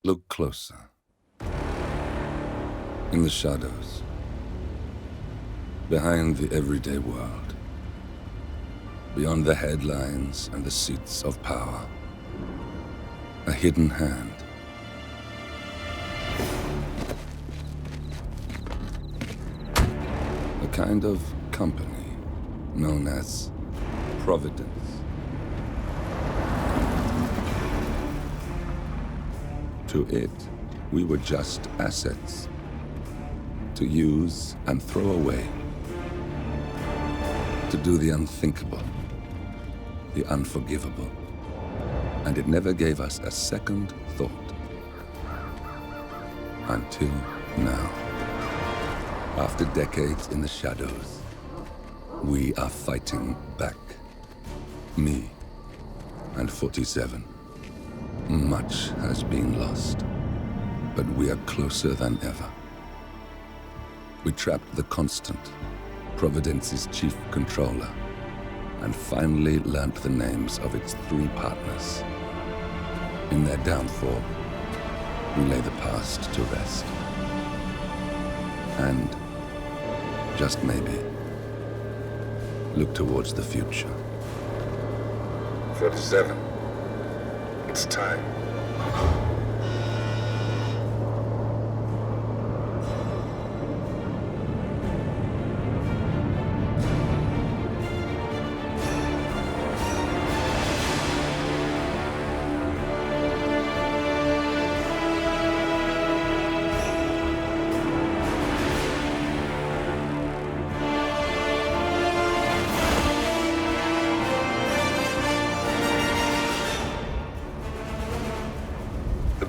Look closer. In the shadows. Behind the everyday world. Beyond the headlines and the seats of power. A hidden hand. A kind of company known as Providence. To it, we were just assets. To use and throw away. To do the unthinkable. The unforgivable. And it never gave us a second thought. Until now. After decades in the shadows, we are fighting back. Me and 47. Much has been lost, but we are closer than ever. We trapped the Constant, Providence's chief controller, and finally learnt the names of its 3 partners. In their downfall, we lay the past to rest. And, just maybe, look towards the future. 47. It's time.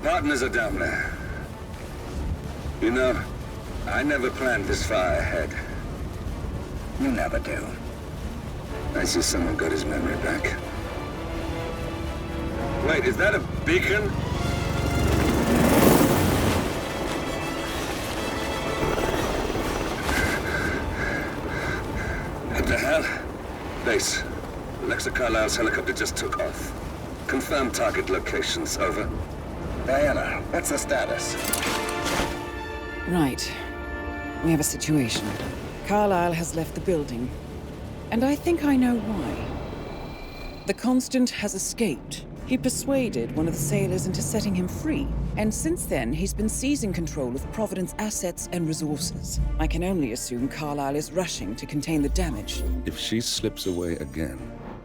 Partners are down there. You know, I never planned this far ahead. You never do. I see someone got his memory back. Wait, is that a beacon? What the hell? Base. Alexa Carlisle's helicopter just took off. Confirm target locations, over. Diana, what's the status? Right. We have a situation. Carlisle has left the building. And I think I know why. The Constant has escaped. He persuaded one of the sailors into setting him free. And since then, he's been seizing control of Providence assets and resources. I can only assume Carlisle is rushing to contain the damage. If she slips away again...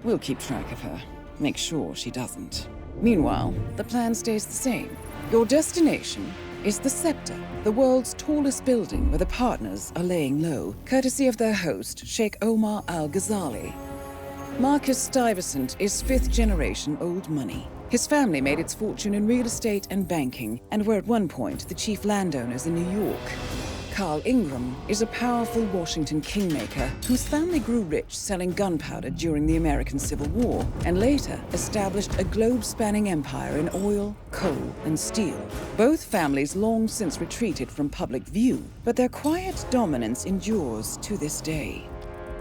We'll keep track of her. Make sure she doesn't. Meanwhile, the plan stays the same. Your destination is the Scepter, the world's tallest building where the partners are laying low, courtesy of their host, Sheikh Omar Al-Ghazali. Marcus Stuyvesant is 5th-generation old money. His family made its fortune in real estate and banking, and were at one point the chief landowners in New York. Carl Ingram is a powerful Washington kingmaker whose family grew rich selling gunpowder during the American Civil War, and later established a globe-spanning empire in oil, coal, and steel. Both families long since retreated from public view, but their quiet dominance endures to this day.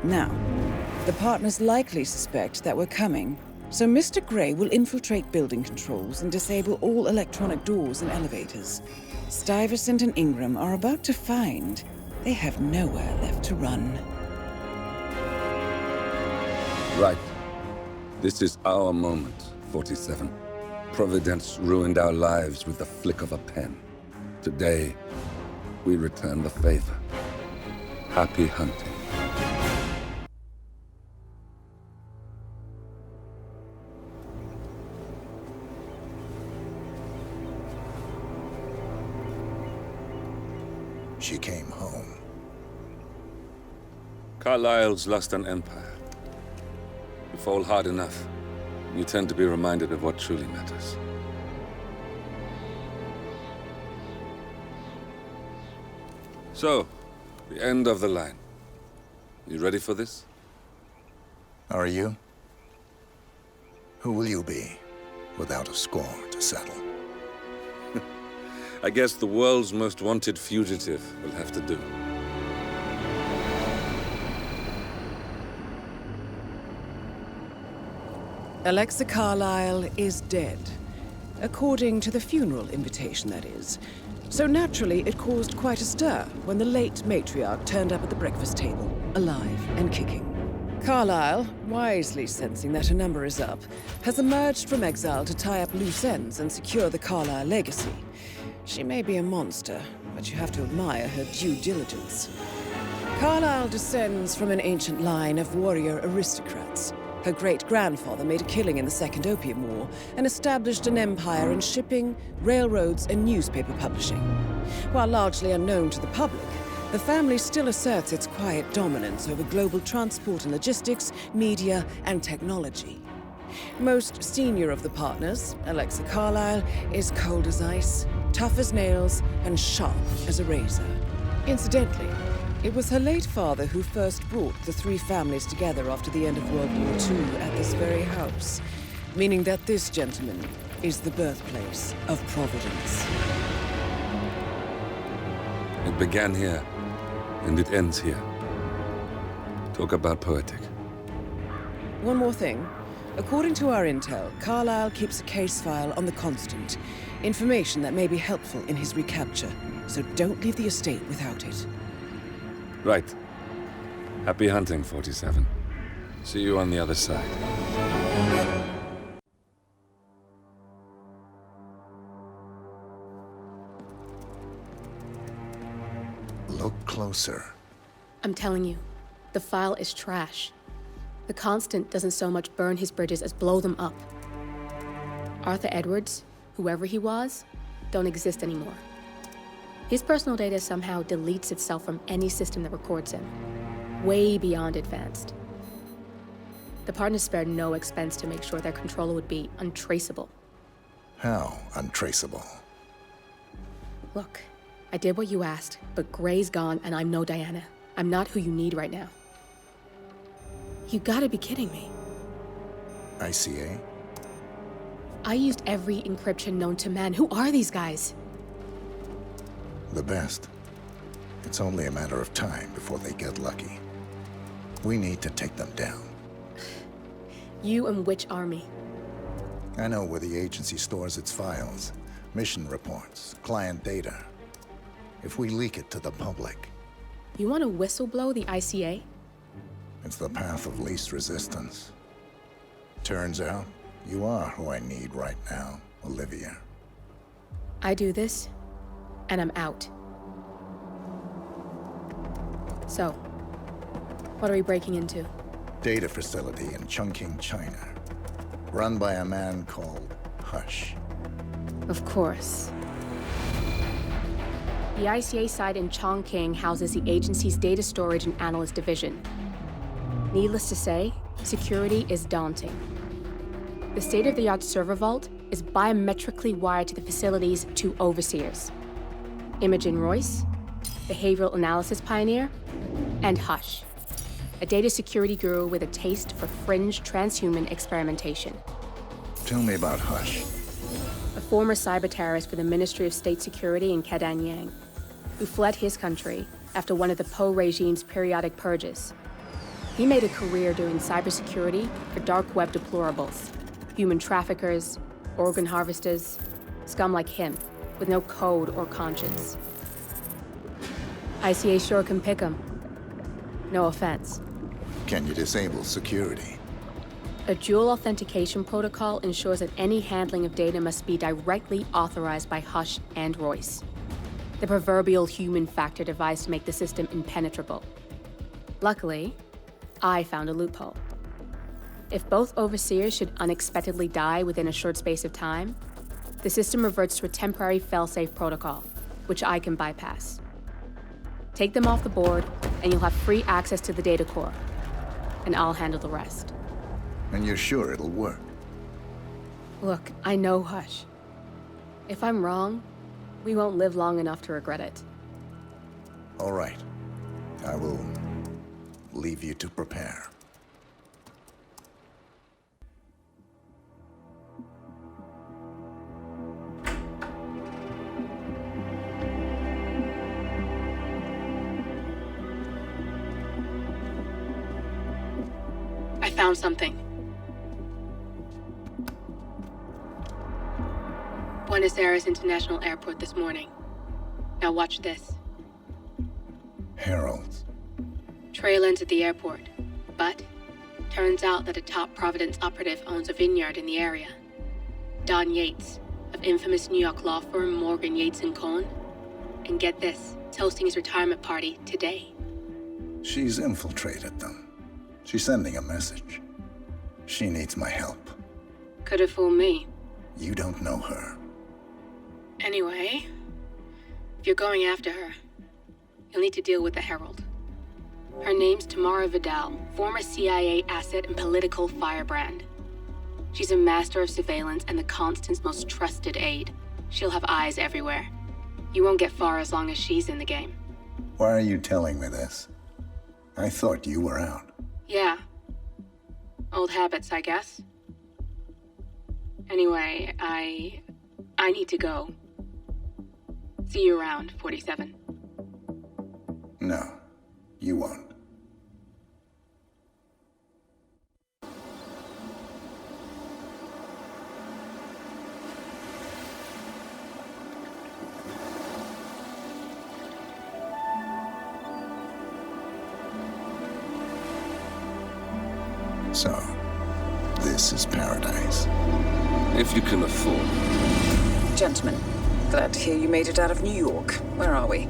Now, the partners likely suspect that we're coming, so Mr. Gray will infiltrate building controls and disable all electronic doors and elevators. Stuyvesant and Ingram are about to find they have nowhere left to run. Right. This is our moment, 47. Providence ruined our lives with the flick of a pen. Today, we return the favor. Happy hunting. She came home. Carlisle's lost an empire. You fall hard enough, you tend to be reminded of what truly matters. So, the end of the line. You ready for this? Are you? Who will you be, without a score to settle? I guess the world's most wanted fugitive will have to do. Alexa Carlisle is dead. According to the funeral invitation, that is. So naturally, it caused quite a stir when the late matriarch turned up at the breakfast table, alive and kicking. Carlyle, wisely sensing that her number is up, has emerged from exile to tie up loose ends and secure the Carlyle legacy. She may be a monster, but you have to admire her due diligence. Carlyle descends from an ancient line of warrior aristocrats. Her great-grandfather made a killing in the Second Opium War and established an empire in shipping, railroads, and newspaper publishing. While largely unknown to the public, the family still asserts its quiet dominance over global transport and logistics, media, and technology. Most senior of the partners, Alexa Carlyle, is cold as ice, tough as nails, and sharp as a razor. Incidentally, it was her late father who first brought the three families together after the end of World War II at this very house, meaning that this gentleman is the birthplace of Providence. It began here, and it ends here. Talk about poetic. One more thing. According to our intel, Carlyle keeps a case file on the Constant. Information that may be helpful in his recapture, so don't leave the estate without it. Right. Happy hunting, 47. See you on the other side. Look closer. I'm telling you, the file is trash. The Constant doesn't so much burn his bridges as blow them up. Arthur Edwards, whoever he was, don't exist anymore. His personal data somehow deletes itself from any system that records him, way beyond advanced. The partners spared no expense to make sure their controller would be untraceable. How untraceable? Look, I did what you asked, but Gray's gone and I'm no Diana. I'm not who you need right now. You gotta be kidding me. ICA? I used every encryption known to man. Who are these guys? The best. It's only a matter of time before they get lucky. We need to take them down. You and which army? I know where the agency stores its files, mission reports, client data. If we leak it to the public... You want to whistleblow the ICA? It's the path of least resistance. Turns out, you are who I need right now, Olivia. I do this, and I'm out. So, what are we breaking into? Data facility in Chongqing, China. Run by a man called Hush. Of course. The ICA site in Chongqing houses the agency's data storage and analyst division. Needless to say, security is daunting. The state-of-the-art server vault is biometrically wired to the facility's two overseers. Imogen Royce, behavioral analysis pioneer, and Hush, a data security guru with a taste for fringe transhuman experimentation. Tell me about Hush. A former cyber terrorist for the Ministry of State Security in Kadanyang, who fled his country after one of the Po regime's periodic purges. He made a career doing cybersecurity for dark web deplorables, human traffickers, organ harvesters, scum like him, with no code or conscience. ICA sure can pick 'em. No offense. Can you disable security? A dual authentication protocol ensures that any handling of data must be directly authorized by Hush and Royce. The proverbial human factor device to make the system impenetrable. Luckily, I found a loophole. If both overseers should unexpectedly die within a short space of time, the system reverts to a temporary fail-safe protocol, which I can bypass. Take them off the board, and you'll have free access to the data core, and I'll handle the rest. And you're sure it'll work? Look, I know Hush. If I'm wrong, we won't live long enough to regret it. All right. I will leave you to prepare. I found something. Buenos Aires International Airport this morning. Now watch this. Heralds. Trail ends at the airport, but turns out that a top Providence operative owns a vineyard in the area. Don Yates, of infamous New York law firm Morgan, Yates & Cohn. And get this, it's hosting his retirement party today. She's infiltrated them. She's sending a message. She needs my help. Could have fooled me. You don't know her. Anyway, if you're going after her, you'll need to deal with the Herald. Her name's Tamara Vidal, former CIA asset and political firebrand. She's a master of surveillance and the Constant's most trusted aide. She'll have eyes everywhere. You won't get far as long as she's in the game. Why are you telling me this? I thought you were out. Yeah. Old habits, I guess. Anyway, I need to go. See you around, 47. No, you won't. So, this is paradise. If you can afford. Gentlemen, glad to hear you made it out of New York. Where are we?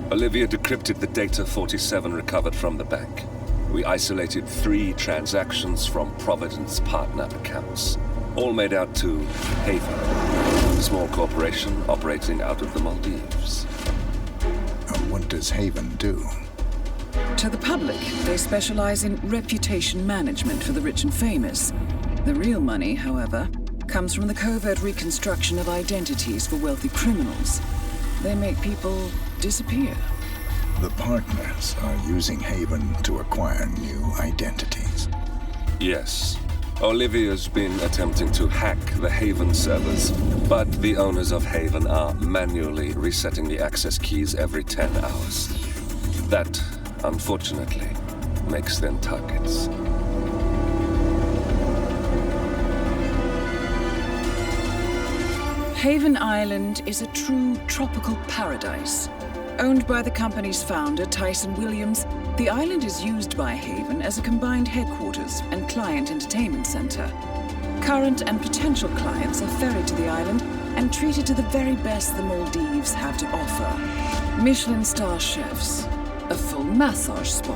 Olivia decrypted the data 47 recovered from the bank. We isolated 3 transactions from Providence partner accounts, all made out to Haven, a small corporation operating out of the Maldives. And what does Haven do? To the public, they specialize in reputation management for the rich and famous. The real money, however, comes from the covert reconstruction of identities for wealthy criminals. They make people disappear. The partners are using Haven to acquire new identities. Yes. Olivia's been attempting to hack the Haven servers, but the owners of Haven are manually resetting the access keys every 10 hours. That, unfortunately, makes them targets. Haven Island is a true tropical paradise. Owned by the company's founder, Tyson Williams, the island is used by Haven as a combined headquarters and client entertainment center. Current and potential clients are ferried to the island and treated to the very best the Maldives have to offer. Michelin star chefs, a full massage spa,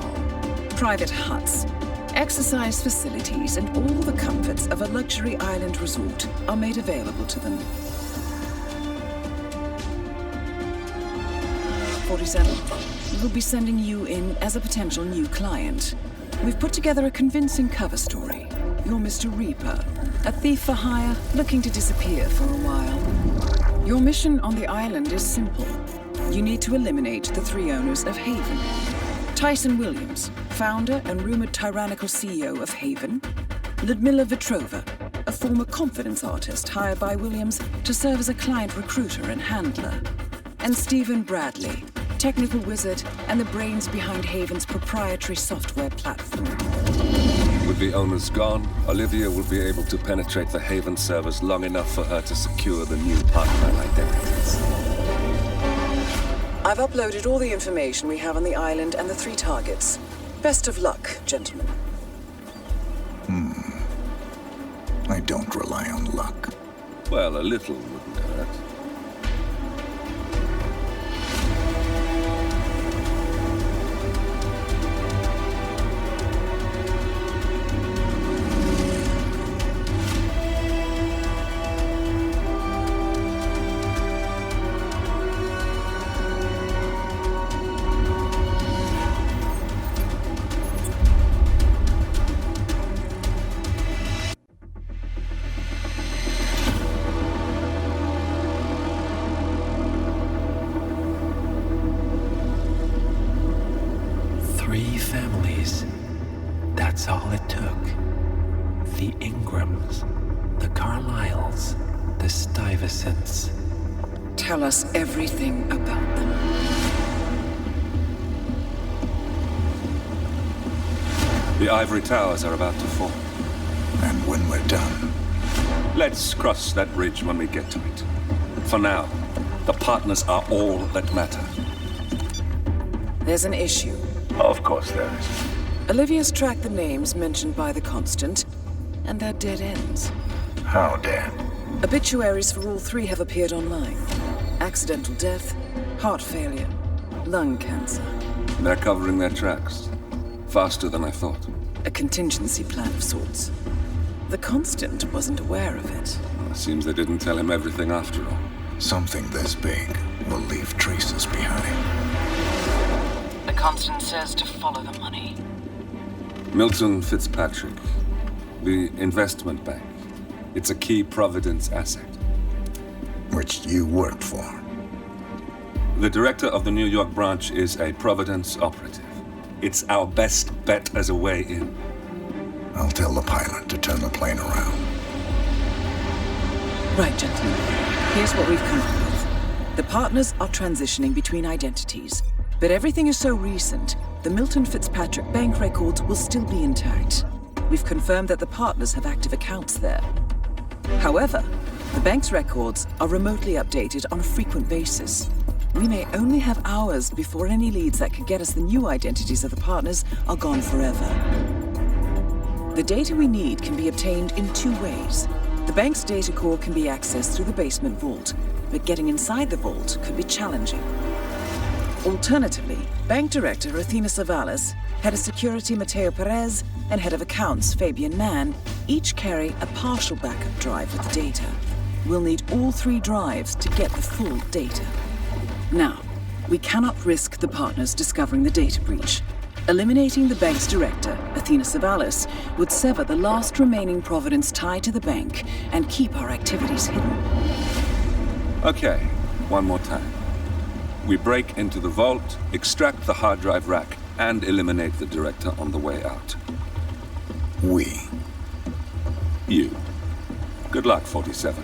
private huts, exercise facilities, and all the comforts of a luxury island resort are made available to them. 47. We'll be sending you in as a potential new client. We've put together a convincing cover story. You're Mr. Reaper, a thief for hire looking to disappear for a while. Your mission on the island is simple. You need to eliminate the 3 owners of Haven. Tyson Williams, founder and rumored tyrannical CEO of Haven. Ludmila Vetrova, a former confidence artist hired by Williams to serve as a client recruiter and handler. And Stephen Bradley, technical wizard and the brains behind Haven's proprietary software platform. With the owners gone, Olivia will be able to penetrate the Haven servers long enough for her to secure the new partner identities. I've uploaded all the information we have on the island and the 3 targets. Best of luck, gentlemen. I don't rely on luck. Well, a little wouldn't hurt. That's all it took. The Ingrams, the Carlyles, the Stuyvesants. Tell us everything about them. The ivory towers are about to fall. And when we're done, Let's cross that bridge when we get to it. For now, the partners are all that matter. There's an issue. Of course there is. Olivia's tracked the names mentioned by the Constant, and they're dead ends. How dead? Obituaries for all three have appeared online. Accidental death, heart failure, lung cancer. They're covering their tracks. Faster than I thought. A contingency plan of sorts. The Constant wasn't aware of it. Seems they didn't tell him everything after all. Something this big will leave traces behind. The Constant says to follow the money. Milton Fitzpatrick, the investment bank. It's a key Providence asset. Which you worked for. The director of the New York branch is a Providence operative. It's our best bet as a way in. I'll tell the pilot to turn the plane around. Right, gentlemen. Here's what we've come up with. The partners are transitioning between identities, but everything is so recent, the Milton Fitzpatrick bank records will still be intact. We've confirmed that the partners have active accounts there. However, the bank's records are remotely updated on a frequent basis. We may only have hours before any leads that could get us the new identities of the partners are gone forever. The data we need can be obtained in two ways. The bank's data core can be accessed through the basement vault, but getting inside the vault could be challenging. Alternatively, Bank Director Athena Savalas, Head of Security Mateo Perez, and Head of Accounts Fabian Mann each carry a partial backup drive with the data. We'll need all three drives to get the full data. Now, we cannot risk the partners discovering the data breach. Eliminating the bank's director, Athena Savalas, would sever the last remaining Providence tie to the bank and keep our activities hidden. Okay, one more time. We break into the vault, extract the hard drive rack, and eliminate the director on the way out. We. You. Good luck, 47.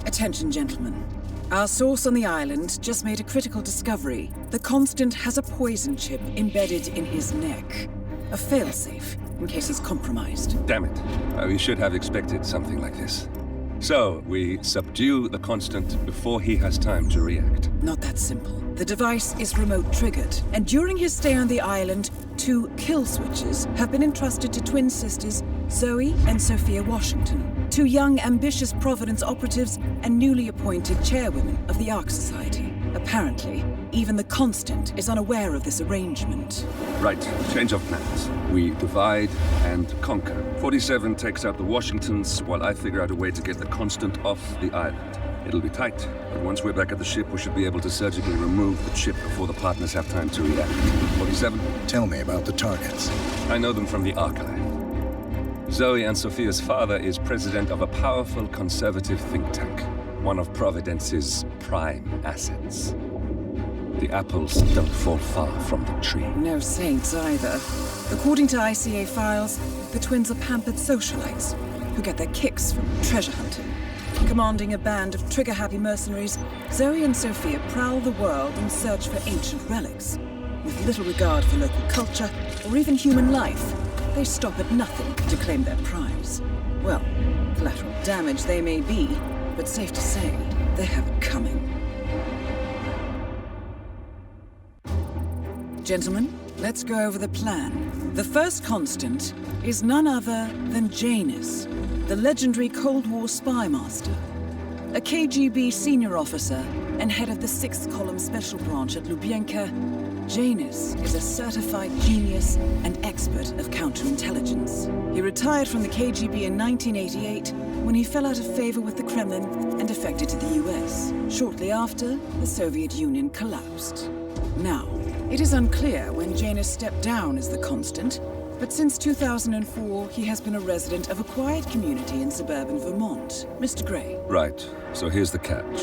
Attention, gentlemen. Our source on the island just made a critical discovery. The Constant has a poison chip embedded in his neck. A failsafe, in case he's compromised. Damn it. We should have expected something like this. So, we subdue the Constant before he has time to react. Not that simple. The device is remote triggered, and during his stay on the island, 2 kill switches have been entrusted to twin sisters Zoe and Sophia Washington, 2 young, ambitious Providence operatives and newly appointed chairwomen of the Ark Society. Apparently, even the Constant is unaware of this arrangement. Right, change of plans. We divide and conquer. 47 takes out the Washingtons, while I figure out a way to get the Constant off the island. It'll be tight, but once we're back at the ship, we should be able to surgically remove the chip before the partners have time to react. 47? Tell me about the targets. I know them from the archive. Zoe and Sophia's father is president of a powerful conservative think tank, one of Providence's prime assets. The apples don't fall far from the tree. No saints either. According to ICA files, the twins are pampered socialites who get their kicks from treasure hunting. Commanding a band of trigger-happy mercenaries, Zoe and Sophia prowl the world in search for ancient relics. With little regard for local culture or even human life, they stop at nothing to claim their prize. Well, collateral damage they may be, but safe to say, they have it coming. Gentlemen, let's go over the plan. The first Constant is none other than Janus, the legendary Cold War spy master, a KGB senior officer and head of the 6th Column Special Branch at Lubyanka. Janus is a certified genius and expert of counterintelligence. He retired from the KGB in 1988 when he fell out of favor with the Kremlin and defected to the US. Shortly after, the Soviet Union collapsed. Now, it is unclear when Janus stepped down as the Constant, But since 2004, he has been a resident of a quiet community in suburban Vermont. Mr. Gray. Right. So here's the catch.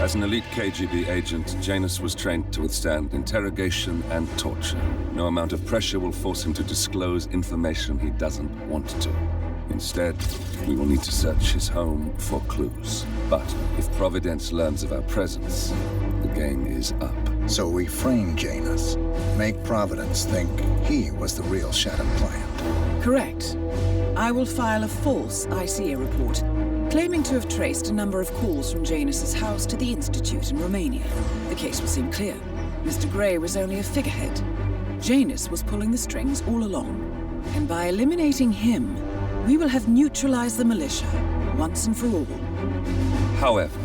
As an elite KGB agent, Janus was trained to withstand interrogation and torture. No amount of pressure will force him to disclose information he doesn't want to. Instead, we will need to search his home for clues. But if Providence learns of our presence, the game is up. So we frame Janus, make Providence think he was the real Shadow client. Correct. I will file a false ICA report, claiming to have traced a number of calls from Janus's house to the Institute in Romania. The case will seem clear. Mr. Gray was only a figurehead. Janus was pulling the strings all along. And by eliminating him, we will have neutralized the militia, once and for all. However,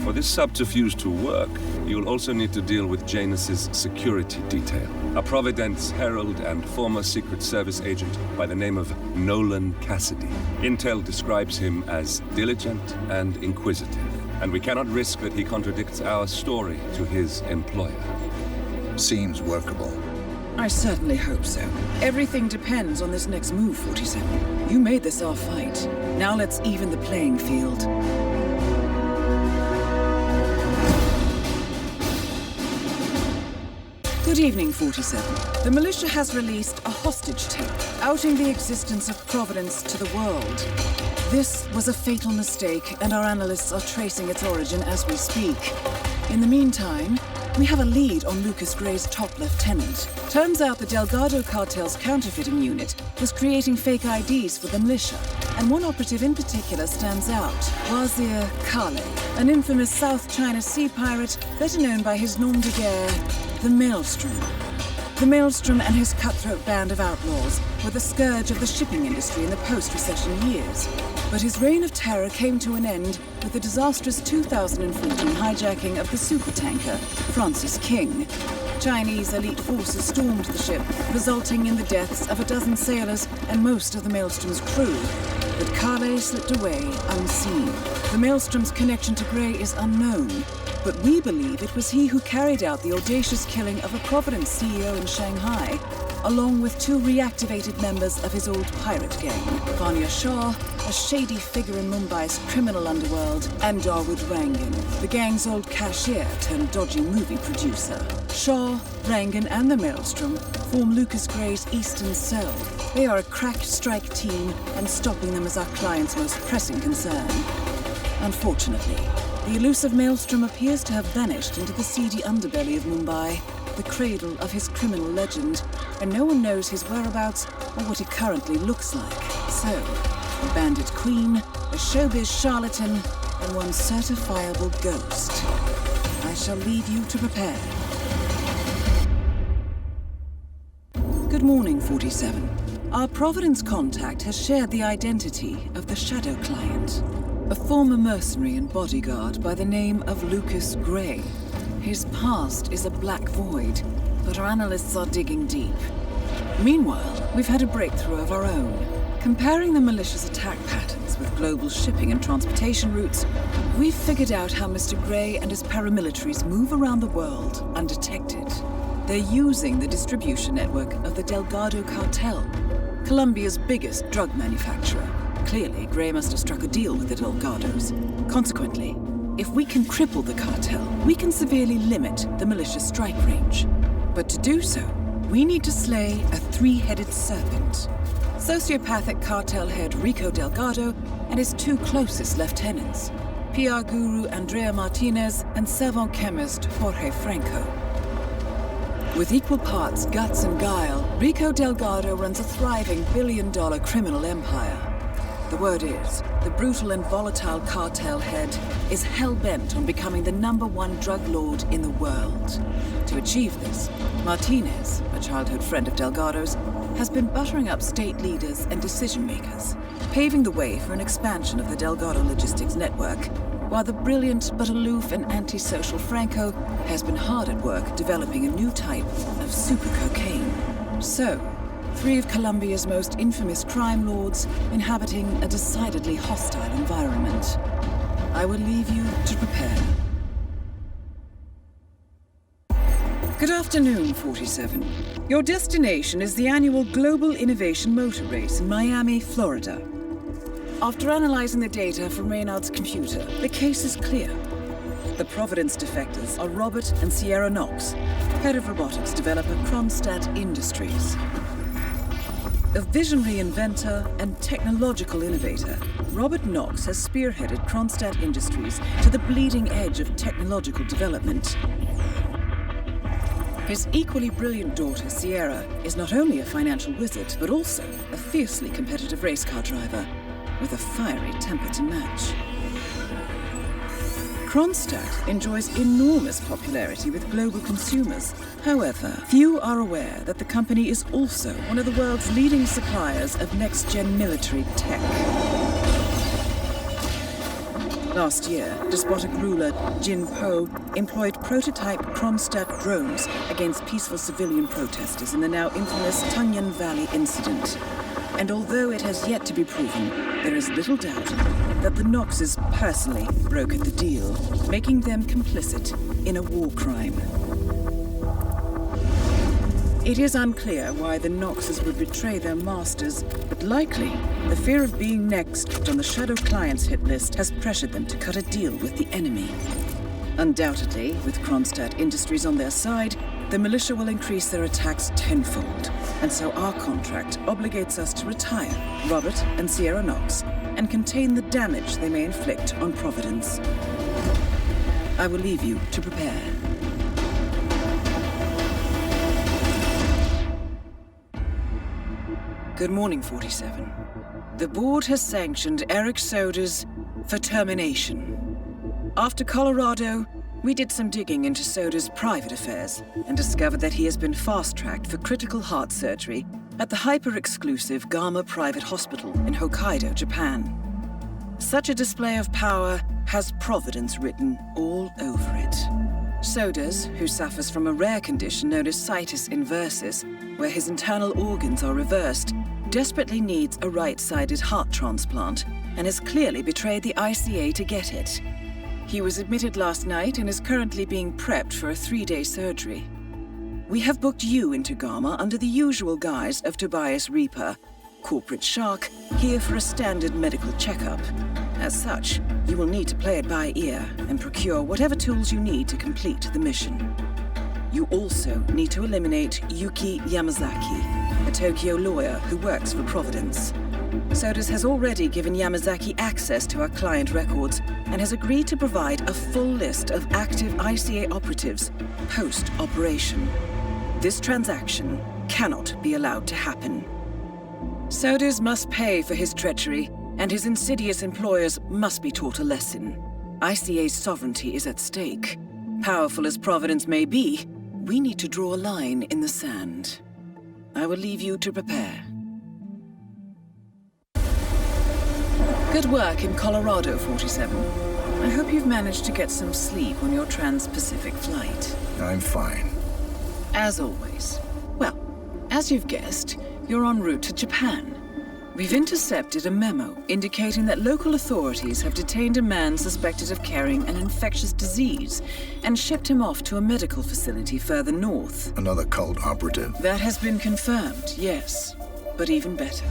for this subterfuge to work, you'll also need to deal with Janus's security detail. A Providence herald and former Secret Service agent by the name of Nolan Cassidy. Intel describes him as diligent and inquisitive, and we cannot risk that he contradicts our story to his employer. Seems workable. I certainly hope so. Everything depends on this next move, 47. You made this our fight. Now let's even the playing field. Good evening, 47. The militia has released a hostage tape, outing the existence of Providence to the world. This was a fatal mistake, and our analysts are tracing its origin as we speak. In the meantime, we have a lead on Lucas Gray's top lieutenant. Turns out the Delgado cartel's counterfeiting unit was creating fake IDs for the militia, and one operative in particular stands out, Wazir Kale, an infamous South China Sea pirate better known by his nom de guerre, the Maelstrom. The Maelstrom and his cutthroat band of outlaws were the scourge of the shipping industry in the post-recession years. But his reign of terror came to an end with the disastrous 2014 hijacking of the supertanker Francis King. Chinese elite forces stormed the ship, resulting in the deaths of a dozen sailors and most of the Maelstrom's crew. But Kale slipped away unseen. The Maelstrom's connection to Gray is unknown, but we believe it was he who carried out the audacious killing of a Providence CEO in Shanghai, along with two reactivated members of his old pirate gang, Vanya Shah, a shady figure in Mumbai's criminal underworld, and Dawood Rangan, the gang's old cashier turned dodgy movie producer. Shah, Rangan, and the Maelstrom form Lucas Gray's Eastern Cell. They are a crack strike team, and stopping them is our client's most pressing concern. Unfortunately, the elusive Maelstrom appears to have vanished into the seedy underbelly of Mumbai, the cradle of his criminal legend, and no one knows his whereabouts or what he currently looks like. So, a bandit queen, a showbiz charlatan, and one certifiable ghost. I shall leave you to prepare. Good morning, 47. Our Providence contact has shared the identity of the Shadow client, a former mercenary and bodyguard by the name of Lucas Gray. His past is a black void, but our analysts are digging deep. Meanwhile, we've had a breakthrough of our own. Comparing the militia's attack patterns with global shipping and transportation routes, we've figured out how Mr. Gray and his paramilitaries move around the world undetected. They're using the distribution network of the Delgado cartel, Colombia's biggest drug manufacturer. Clearly, Gray must have struck a deal with the Delgados. Consequently, if we can cripple the cartel, we can severely limit the militia's strike range. But to do so, we need to slay a three-headed serpent. Sociopathic cartel head Rico Delgado and his two closest lieutenants, PR guru Andrea Martinez and savant chemist Jorge Franco. With equal parts guts and guile, Rico Delgado runs a thriving billion-dollar criminal empire. The word is, the brutal and volatile cartel head is hell-bent on becoming the #1 drug lord in the world. To achieve this, Martinez, a childhood friend of Delgado's, has been buttering up state leaders and decision-makers, paving the way for an expansion of the Delgado logistics network, while the brilliant but aloof and antisocial Franco has been hard at work developing a new type of super cocaine. So, three of Colombia's most infamous crime lords inhabiting a decidedly hostile environment. I will leave you to prepare. Good afternoon, 47. Your destination is the annual Global Innovation Motor Race in Miami, Florida. After analyzing the data from Reynard's computer, the case is clear. The Providence defectors are Robert and Sierra Knox, head of robotics developer Kronstadt Industries. A visionary inventor and technological innovator, Robert Knox has spearheaded Kronstadt Industries to the bleeding edge of technological development. His equally brilliant daughter, Sierra, is not only a financial wizard, but also a fiercely competitive race car driver, with a fiery temper to match. Kronstadt enjoys enormous popularity with global consumers. However, few are aware that the company is also one of the world's leading suppliers of next-gen military tech. Last year, despotic ruler Jin Po employed prototype Kronstadt drones against peaceful civilian protesters in the now infamous Tunyan Valley incident. And although it has yet to be proven, there is little doubt that the Knoxes personally brokered the deal, making them complicit in a war crime. It is unclear why the Knoxes would betray their masters, but likely the fear of being next on the Shadow Clients hit list has pressured them to cut a deal with the enemy. Undoubtedly, with Kronstadt Industries on their side, the militia will increase their attacks tenfold, and so our contract obligates us to retire Robert and Sierra Knox and contain the damage they may inflict on Providence. I will leave you to prepare. Good morning, 47. The board has sanctioned Eric Soder's for termination. After Colorado, we did some digging into Soder's private affairs and discovered that he has been fast-tracked for critical heart surgery at the hyper-exclusive Gama Private Hospital in Hokkaido, Japan. Such a display of power has Providence written all over it. Soder's, who suffers from a rare condition known as situs inversus, where his internal organs are reversed, desperately needs a right-sided heart transplant and has clearly betrayed the ICA to get it. He was admitted last night and is currently being prepped for a 3-day surgery. We have booked you into Gama under the usual guise of Tobias Reaper, corporate shark, here for a standard medical checkup. As such, you will need to play it by ear and procure whatever tools you need to complete the mission. You also need to eliminate Yuki Yamazaki, a Tokyo lawyer who works for Providence. Sodas has already given Yamazaki access to our client records and has agreed to provide a full list of active ICA operatives post-operation. This transaction cannot be allowed to happen. Sodas must pay for his treachery, and his insidious employers must be taught a lesson. ICA's sovereignty is at stake. Powerful as Providence may be, we need to draw a line in the sand. I will leave you to prepare. Good work in Colorado, 47. I hope you've managed to get some sleep on your trans-Pacific flight. I'm fine. As always. Well, as you've guessed, you're en route to Japan. We've intercepted a memo indicating that local authorities have detained a man suspected of carrying an infectious disease and shipped him off to a medical facility further north. Another cult operative? That has been confirmed, yes. But even better.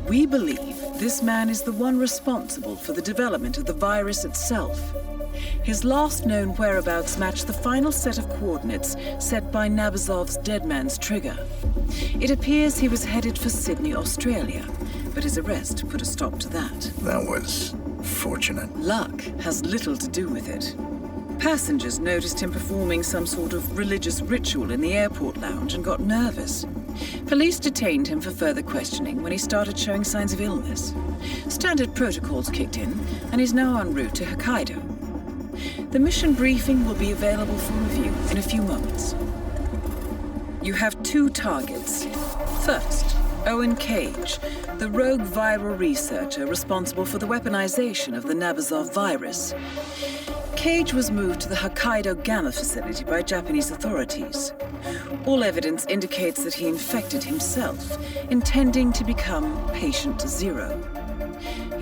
We believe this man is the one responsible for the development of the virus itself. His last known whereabouts match the final set of coordinates set by Nabazov's Dead Man's trigger. It appears he was headed for Sydney, Australia, but his arrest put a stop to that. That was fortunate. Luck has little to do with it. Passengers noticed him performing some sort of religious ritual in the airport lounge and got nervous. Police detained him for further questioning when he started showing signs of illness. Standard protocols kicked in, and he's now en route to Hokkaido. The mission briefing will be available for review in a few moments. You have 2 targets. First, Owen Cage, the rogue viral researcher responsible for the weaponization of the Nabazov virus. Cage was moved to the Hokkaido Gamma facility by Japanese authorities. All evidence indicates that he infected himself, intending to become patient 0.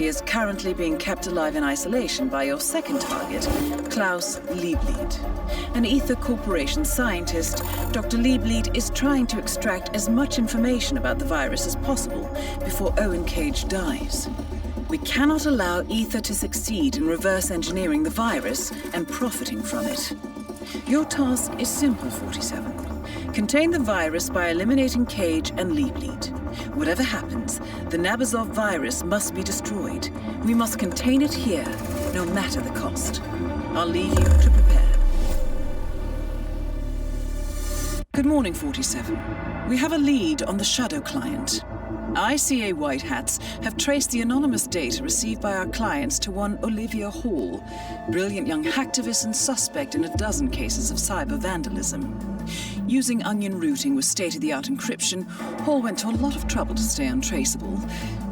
He is currently being kept alive in isolation by your second target, Klaus Liebleed. An Ether Corporation scientist, Dr. Liebleed is trying to extract as much information about the virus as possible before Owen Cage dies. We cannot allow Ether to succeed in reverse engineering the virus and profiting from it. Your task is simple, 47. Contain the virus by eliminating Cage and Liebleed. Whatever happens, the Nabazov virus must be destroyed. We must contain it here, no matter the cost. I'll leave you to prepare. Good morning, 47. We have a lead on the Shadow client. ICA White Hats have traced the anonymous data received by our clients to one Olivia Hall, brilliant young hacktivist and suspect in a dozen cases of cyber vandalism. Using onion routing with state-of-the-art encryption, Hall went to a lot of trouble to stay untraceable.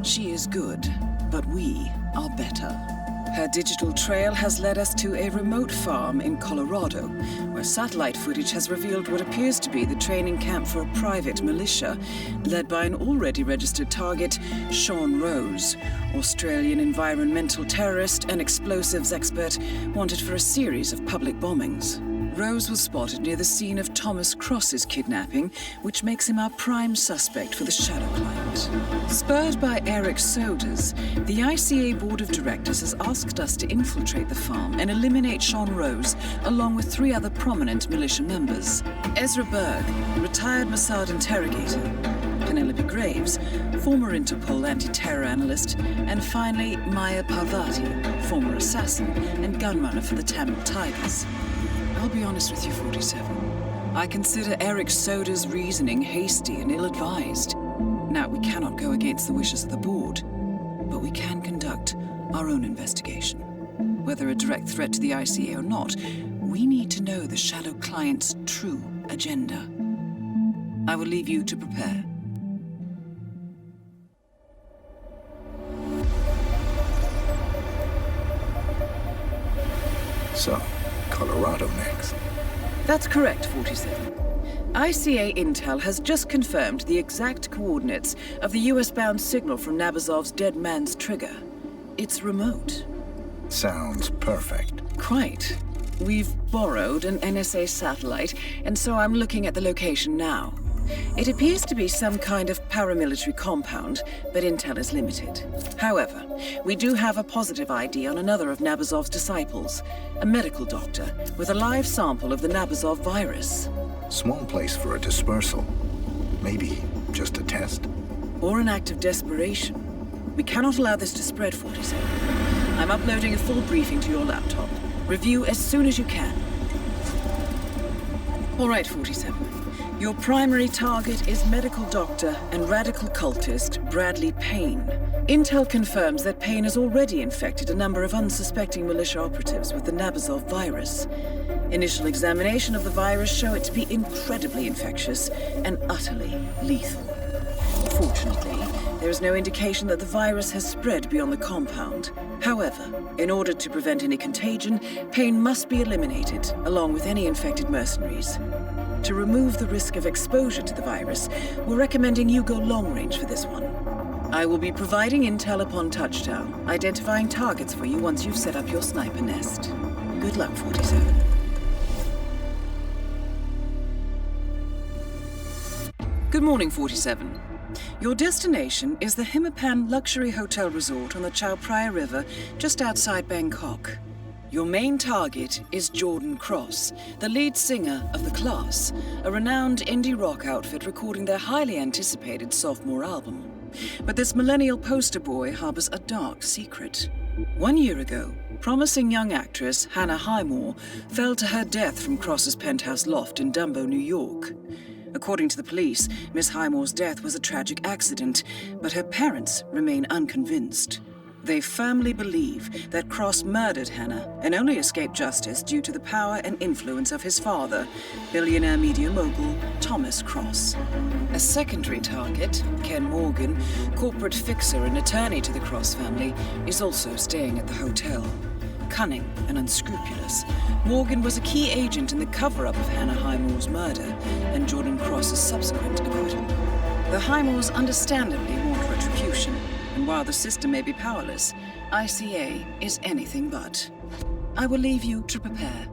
She is good, but we are better. Her digital trail has led us to a remote farm in Colorado, where satellite footage has revealed what appears to be the training camp for a private militia, led by an already registered target, Sean Rose, Australian environmental terrorist and explosives expert wanted for a series of public bombings. Rose was spotted near the scene of Thomas Cross's kidnapping, which makes him our prime suspect for the Shadow client. Spurred by Eric Soders, the ICA Board of Directors has asked us to infiltrate the farm and eliminate Sean Rose, along with 3 other prominent militia members. Ezra Berg, retired Mossad interrogator, Penelope Graves, former Interpol anti-terror analyst, and finally Maya Parvati, former assassin and gunrunner for the Tamil Tigers. I'll be honest with you, 47. I consider Eric Soders' reasoning hasty and ill-advised. Now, we cannot go against the wishes of the board, but we can conduct our own investigation. Whether a direct threat to the ICA or not, we need to know the Shadow client's true agenda. I will leave you to prepare. So, Colorado next. That's correct, 47. ICA Intel has just confirmed the exact coordinates of the US-bound signal from Nabazov's Dead Man's Trigger. It's remote. Sounds perfect. Quite. We've borrowed an NSA satellite, and so I'm looking at the location now. It appears to be some kind of paramilitary compound, but intel is limited. However, we do have a positive ID on another of Nabazov's disciples, a medical doctor with a live sample of the Nabazov virus. Small place for a dispersal. Maybe just a test. Or an act of desperation. We cannot allow this to spread, 47. I'm uploading a full briefing to your laptop. Review as soon as you can. All right, 47. Your primary target is medical doctor and radical cultist Bradley Payne. Intel confirms that Payne has already infected a number of unsuspecting militia operatives with the Nabazov virus. Initial examination of the virus show it to be incredibly infectious and utterly lethal. Fortunately, there is no indication that the virus has spread beyond the compound. However, in order to prevent any contagion, Payne must be eliminated, along with any infected mercenaries. To remove the risk of exposure to the virus, we're recommending you go long range for this one. I will be providing intel upon touchdown, identifying targets for you once you've set up your sniper nest. Good luck, 47. Good morning, 47. Your destination is the Hitman Luxury Hotel Resort on the Chao Phraya River, just outside Bangkok. Your main target is Jordan Cross, the lead singer of The Class, a renowned indie rock outfit recording their highly anticipated sophomore album. But this millennial poster boy harbors a dark secret. 1 year ago, promising young actress Hannah Highmore fell to her death from Cross's penthouse loft in Dumbo, New York. According to the police, Miss Highmore's death was a tragic accident, but her parents remain unconvinced. They firmly believe that Cross murdered Hannah and only escaped justice due to the power and influence of his father, billionaire media mogul Thomas Cross. A secondary target, Ken Morgan, corporate fixer and attorney to the Cross family, is also staying at the hotel. Cunning and unscrupulous, Morgan was a key agent in the cover-up of Hannah Highmore's murder and Jordan Cross's subsequent acquittal. The Highmores understandably want retribution, And while the system may be powerless, ICA is anything but. I will leave you to prepare.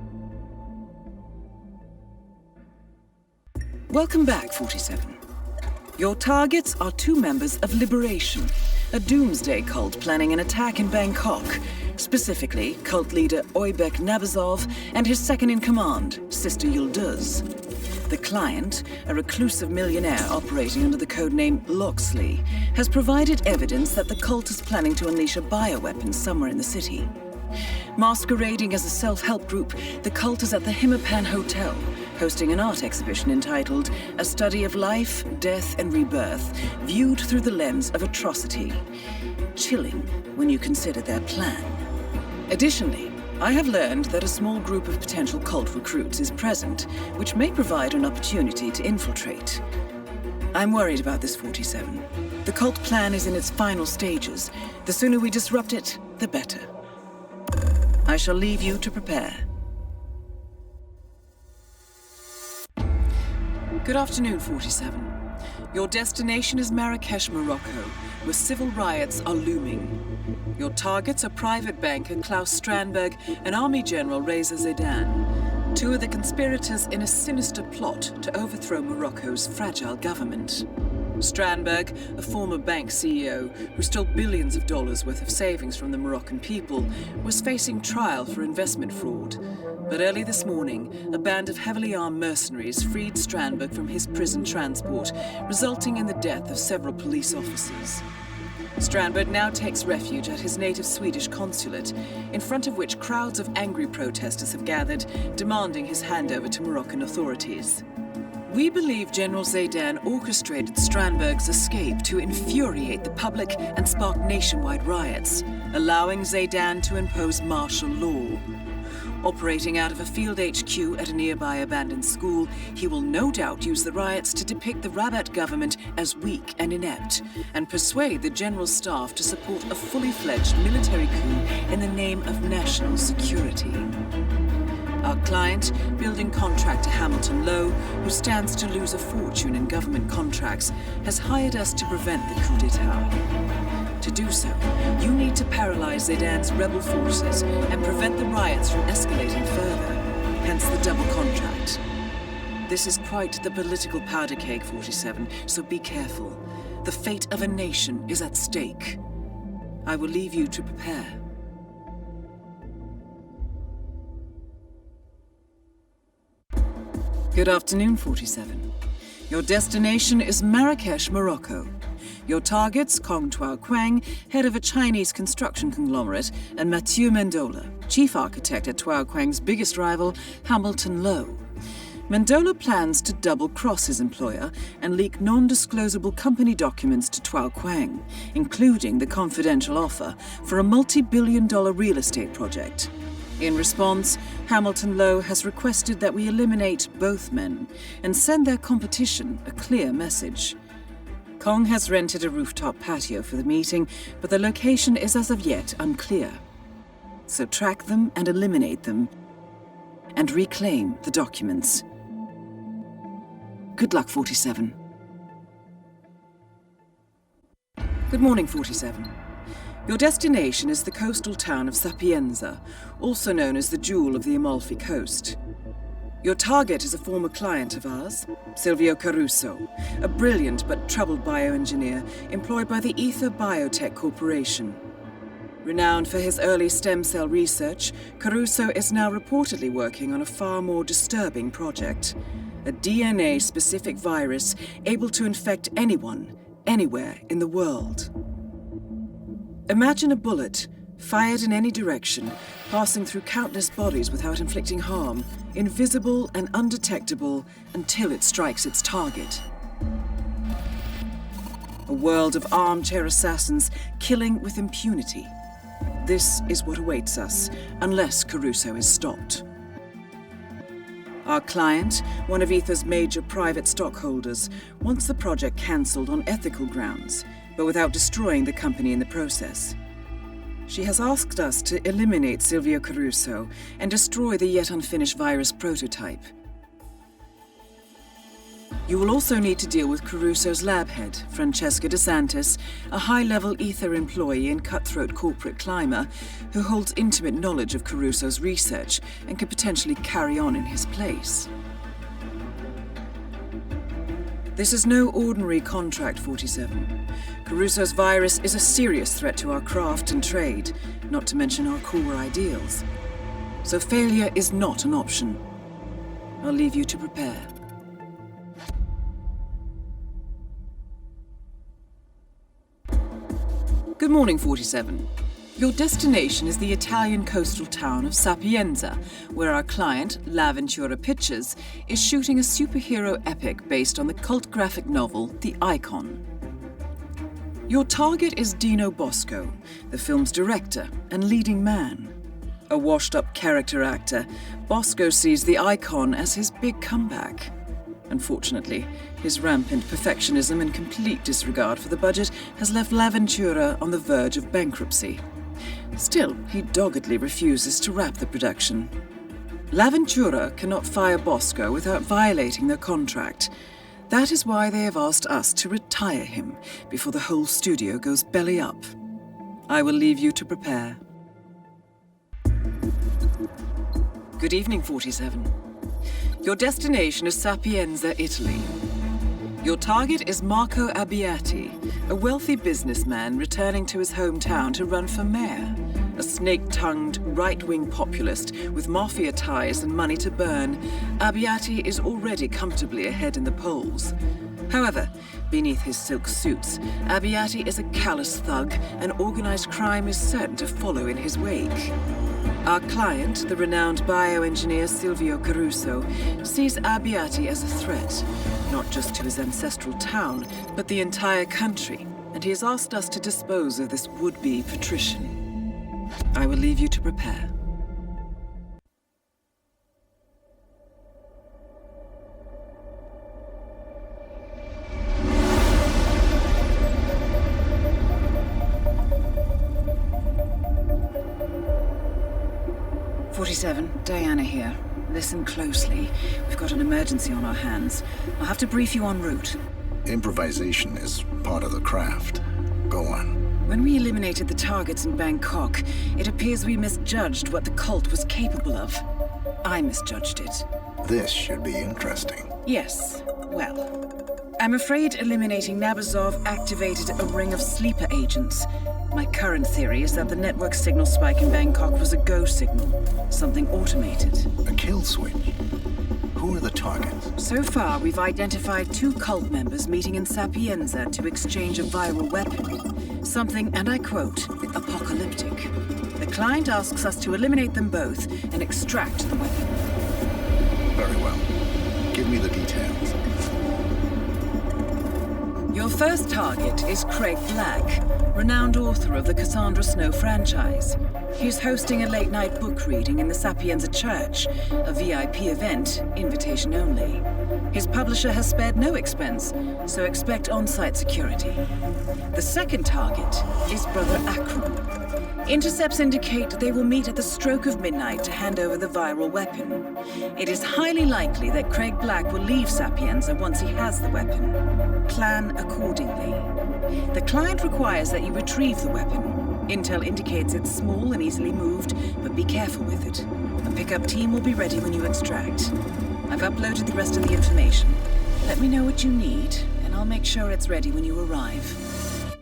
Welcome back, 47. Your targets are 2 members of Liberation, a doomsday cult planning an attack in Bangkok. Specifically, cult leader Oybek Nabazov and his second-in-command, Sister Yıldız. The client, a reclusive millionaire operating under the codename Loxley, has provided evidence that the cult is planning to unleash a bioweapon somewhere in the city. Masquerading as a self-help group, the cult is at the Hitman Hotel, hosting an art exhibition entitled A Study of Life, Death and Rebirth, viewed through the lens of atrocity. Chilling when you consider their plan. Additionally, I have learned that a small group of potential cult recruits is present, which may provide an opportunity to infiltrate. I'm worried about this, 47. The cult plan is in its final stages. The sooner we disrupt it, the better. I shall leave you to prepare. Good afternoon, 47. Your destination is Marrakesh, Morocco, where civil riots are looming. Your targets are private banker Klaus Strandberg and Army General Reza Zaidan, 2 of the conspirators in a sinister plot to overthrow Morocco's fragile government. Strandberg, a former bank CEO who stole billions of dollars worth of savings from the Moroccan people, was facing trial for investment fraud. But early this morning, a band of heavily armed mercenaries freed Strandberg from his prison transport, resulting in the death of several police officers. Strandberg now takes refuge at his native Swedish consulate, in front of which crowds of angry protesters have gathered, demanding his handover to Moroccan authorities. We believe General Zaidan orchestrated Strandberg's escape to infuriate the public and spark nationwide riots, allowing Zaidan to impose martial law. Operating out of a field HQ at a nearby abandoned school, he will no doubt use the riots to depict the Rabat government as weak and inept, and persuade the general staff to support a fully fledged military coup in the name of national security. Our client, building contractor Hamilton Lowe, who stands to lose a fortune in government contracts, has hired us to prevent the coup d'etat. To do so, you need to paralyze Zaidan's rebel forces and prevent the riots from escalating further, hence the double contract. This is quite the political powder keg, 47, so be careful. The fate of a nation is at stake. I will leave you to prepare. Good afternoon, 47. Your destination is Marrakesh, Morocco. Your targets, Kong Tuao Quang, head of a Chinese construction conglomerate, and Mathieu Mendola, chief architect at Tuao Quang's biggest rival, Hamilton Lowe. Mendola plans to double-cross his employer and leak non-disclosable company documents to Tuao Quang, including the confidential offer for a multi-billion-dollar real estate project. In response, Hamilton Lowe has requested that we eliminate both men and send their competition a clear message. Kong has rented a rooftop patio for the meeting, but the location is as of yet unclear. So track them and eliminate them, and reclaim the documents. Good luck, 47. Good morning, 47. Your destination is the coastal town of Sapienza, also known as the Jewel of the Amalfi Coast. Your target is a former client of ours, Silvio Caruso, a brilliant but troubled bioengineer employed by the Ether Biotech Corporation. Renowned for his early stem cell research, Caruso is now reportedly working on a far more disturbing project, a DNA-specific virus able to infect anyone, anywhere in the world. Imagine a bullet, fired in any direction, passing through countless bodies without inflicting harm, invisible and undetectable until it strikes its target. A world of armchair assassins killing with impunity. This is what awaits us, unless Caruso is stopped. Our client, one of Ether's major private stockholders, wants the project cancelled on ethical grounds, but without destroying the company in the process. She has asked us to eliminate Silvio Caruso and destroy the yet unfinished virus prototype. You will also need to deal with Caruso's lab head, Francesca DeSantis, a high-level Ether employee and cutthroat corporate climber who holds intimate knowledge of Caruso's research and could potentially carry on in his place. This is no ordinary contract, 47. Caruso's virus is a serious threat to our craft and trade, not to mention our core ideals. So failure is not an option. I'll leave you to prepare. Good morning, 47. Your destination is the Italian coastal town of Sapienza, where our client, L'Avventura Pictures, is shooting a superhero epic based on the cult graphic novel, The Icon. Your target is Dino Bosco, the film's director and leading man. A washed-up character actor, Bosco sees The Icon as his big comeback. Unfortunately, his rampant perfectionism and complete disregard for the budget has left L'Avventura on the verge of bankruptcy. Still, he doggedly refuses to wrap the production. L'Avventura cannot fire Bosco without violating their contract. That is why they have asked us to retire him before the whole studio goes belly up. I will leave you to prepare. Good evening, 47. Your destination is Sapienza, Italy. Your target is Marco Abbiati, a wealthy businessman returning to his hometown to run for mayor. A snake-tongued, right-wing populist with mafia ties and money to burn, Abbiati is already comfortably ahead in the polls. However, beneath his silk suits, Abbiati is a callous thug, and organized crime is certain to follow in his wake. Our client, the renowned bioengineer Silvio Caruso, sees Abbiati as a threat, not just to his ancestral town, but the entire country, and he has asked us to dispose of this would-be patrician. I will leave you to prepare. Diana here. Listen closely. We've got an emergency on our hands. I'll have to brief you en route. Improvisation is part of the craft. Go on. When we eliminated the targets in Bangkok, it appears we misjudged what the cult was capable of. I misjudged it. This should be interesting. Yes. Well, I'm afraid eliminating Nabazov activated a ring of sleeper agents. My current theory is that the network signal spike in Bangkok was a go signal, something automated. A kill switch? Who are the targets? So far, we've identified 2 cult members meeting in Sapienza to exchange a viral weapon. Something, and I quote, apocalyptic. The client asks us to eliminate them both and extract the weapon. Very well. Give me the details. Your first target is Craig Black, renowned author of the Cassandra Snow franchise. He's hosting a late-night book reading in the Sapienza Church, a VIP event, invitation only. His publisher has spared no expense, so expect on-site security. The second target is Brother Akram. Intercepts indicate they will meet at the stroke of midnight to hand over the viral weapon. It is highly likely that Craig Black will leave Sapienza once he has the weapon. Plan accordingly. The client requires that you retrieve the weapon. Intel indicates it's small and easily moved, but be careful with it. A pickup team will be ready when you extract. I've uploaded the rest of the information. Let me know what you need, and I'll make sure it's ready when you arrive.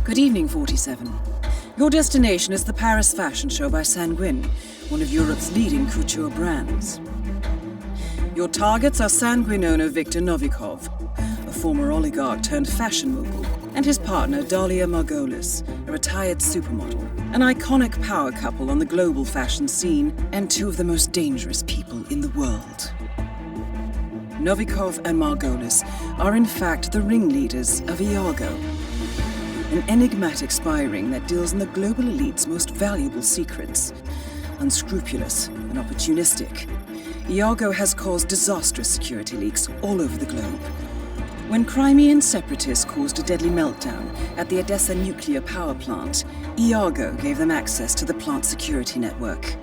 Good evening, 47. Your destination is the Paris fashion show by Sanguine, one of Europe's leading couture brands. Your targets are Sanguine owner Viktor Novikov, a former oligarch turned fashion mogul, and his partner Dalia Margolis, a retired supermodel, an iconic power couple on the global fashion scene, and 2 of the most dangerous people in the world. Novikov and Margolis are in fact the ringleaders of Iago, an enigmatic spy ring that deals in the global elite's most valuable secrets. Unscrupulous and opportunistic, Iago has caused disastrous security leaks all over the globe. When Crimean separatists caused a deadly meltdown at the Odessa nuclear power plant, Iago gave them access to the plant's security network.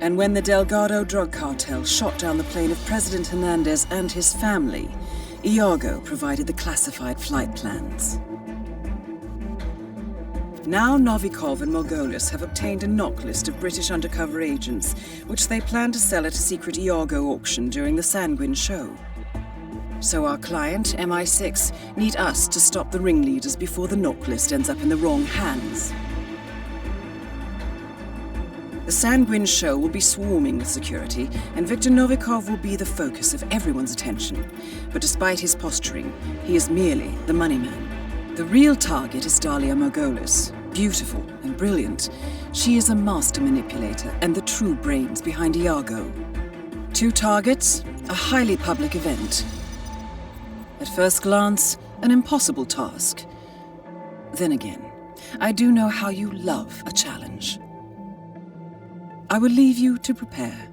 And when the Delgado drug cartel shot down the plane of President Hernandez and his family, Iago provided the classified flight plans. Now Novikov and Margolis have obtained a knock list of British undercover agents, which they plan to sell at a secret Iago auction during the Sanguine show. So our client, MI6, need us to stop the ringleaders before the knock list ends up in the wrong hands. The Sanguine show will be swarming with security, and Viktor Novikov will be the focus of everyone's attention. But despite his posturing, he is merely the money man. The real target is Dalia Margolis. Beautiful and brilliant, she is a master manipulator and the true brains behind Iago. 2 targets, a highly public event. At first glance, an impossible task. Then again, I do know how you love a challenge. I will leave you to prepare.